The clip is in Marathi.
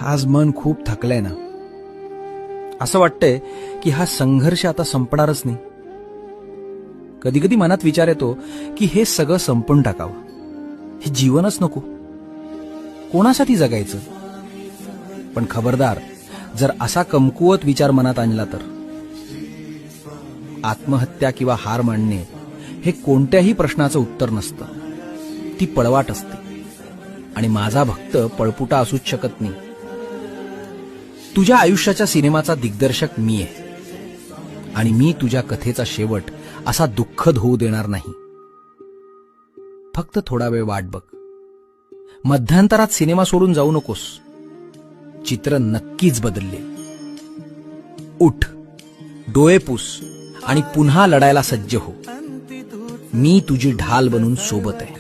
आज मन खूप थकलंय ना. असं वाटतंय की हा संघर्ष आता संपणारच नाही. कधी कधी मनात विचार येतो की हे सगळं संपून टाकावं. हे जीवनच नको. कोणासाठी जगायचं? पण खबरदार, जर असा कमकुवत विचार मनात आणला तर आत्महत्या किंवा हार मानणे हे कोणत्याही प्रश्नाचं उत्तर नसतं. ती पळवाट असते. आणि माझा भक्त पळपुटा असूच शकत नाही. तुझ्या आयुष्याच्या सिनेमाचा दिग्दर्शक मी आहे. आणि मी तुझ्या कथेचा शेवट असा दुःखद होऊ देणार नाही. फक्त थोडा वेळ वाट बघ. मध्यांतरात सिनेमा सोडून जाऊ नकोस. चित्र नक्कीच बदलले. उठ, डोळे पुस आणि पुन्हा लढायला सज्ज हो. मी तुझी ढाल बनून सोबत आहे.